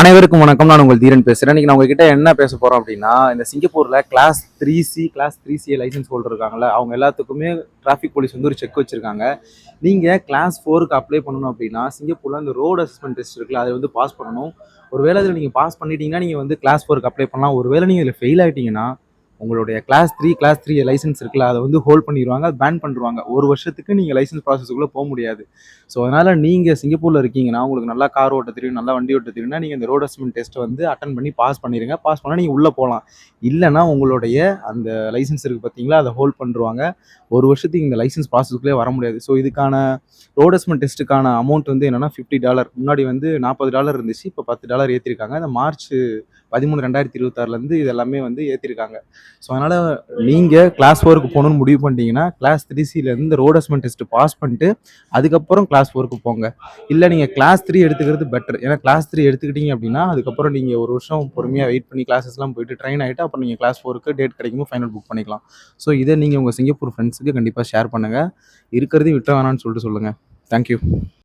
அனைவருக்கும் வணக்கம். நான் உங்கள் தீரன் பேசுகிறேன். இன்றைக்கி நான் உங்ககிட்ட என்ன பேச போகிறோம் அப்படின்னா, இந்த சிங்கப்பூரில் கிளாஸ் 3C லைசன்ஸ் ஹோல்டர் இருக்காங்கல்ல, அவங்க எல்லாத்துக்குமே டிராஃபிக் போலீஸ் வந்து ஒரு செக் வச்சுருக்காங்க. நீங்கள் கிளாஸ் 4க்கு அப்ளை பண்ணணும் அப்படின்னா, சிங்கப்பூரில் இந்த ரோடு அசஸ்மெண்ட் டெஸ்ட் இருக்குல்ல, அதை வந்து பாஸ் பண்ணணும். ஒருவேளை அதில் நீங்கள் பாஸ் பண்ணிட்டீங்கன்னா, நீங்கள் வந்து கிளாஸ் 4க்கு அப்ளை பண்ணலாம். ஒருவேளை நீங்கள் இதில் ஃபெயில் ஆகிட்டீங்கன்னா, உங்களுடைய கிளாஸ் 3 லைசன்ஸ் இருக்குல்ல, அதை வந்து ஹோல்ட் பண்ணிடுவாங்க, பேன் பண்ணிடுவாங்க. ஒரு வருஷத்துக்கு நீங்கள் லைசன்ஸ் ப்ராசஸ்க்குள்ளே போக முடியாது. ஸோ அதனால் நீங்கள் சிங்கப்பூரில் இருக்கீங்கன்னா, உங்களுக்கு நல்லா கார் ஓட்ட தெரியும், நல்லா வண்டி ஓட்ட தெரியும்னா, நீங்கள் இந்த ரோட் அசஸ்மெண்ட் டெஸ்ட்டை வந்து அட்டன் பண்ணி பாஸ் பண்ணிடுங்க. பாஸ் பண்ணால் நீங்கள் உள்ளே போகலாம். இல்லைன்னா உங்களுடைய அந்த லைசன்ஸ் இருக்குது பார்த்தீங்களா, அதை ஹோல்ட் பண்ணிடுவாங்க. ஒரு வருஷத்துக்கு இந்த லைசன்ஸ் ப்ராசஸ்க்குள்ளே வர முடியாது. ஸோ இதுக்கான ரோட் அசஸ்மெண்ட் டெஸ்ட்டுக்கான அமௌண்ட் வந்து என்னென்னா $50. முன்னாடி வந்து $40 இருந்துச்சு. இப்போ $10 ஏற்றிருக்காங்க. இந்த மார்ச் 13, 2026 இது எல்லாமே வந்து ஏற்றிருக்காங்க. ஸோ அதனால் நீங்கள் கிளாஸ் 4க்கு போகணுன்னு முடிவு பண்ணிட்டீங்கன்னா, கிளாஸ் 3Cலேருந்து ரோட் அசஸ்மெண்ட் டெஸ்ட்டு பாஸ் பண்ணிட்டு அதுக்கப்புறம் கிளாஸ் 4க்கு போங்க. இல்லை நீங்கள் கிளாஸ் 3 எடுத்துக்கிறது பெட்டர். ஏன்னா கிளாஸ் 3 எடுத்துக்கிட்டீங்க அப்படின்னா, அதுக்கப்புறம் நீங்கள் ஒரு வருஷம் பொறுமையாக வெயிட் பண்ணி கிளாஸஸ்லாம் போயிட்டு ட்ரெயின் ஆகிட்டு அப்புறம் நீங்கள் கிளாஸ் 4க்கு டேட் கிடைக்கும்போது ஃபைனல் புக் பண்ணிக்கலாம். ஸோ இதை நீங்கள் உங்கள் சிங்கப்பூர் ஃப்ரெண்ட்ஸுக்கு கண்டிப்பாக ஷேர் பண்ணுங்கள். இருக்கிறதையும் விட்டுற வேணாம்னு சொல்லிட்டு சொல்லுங்கள். தேங்க்யூ.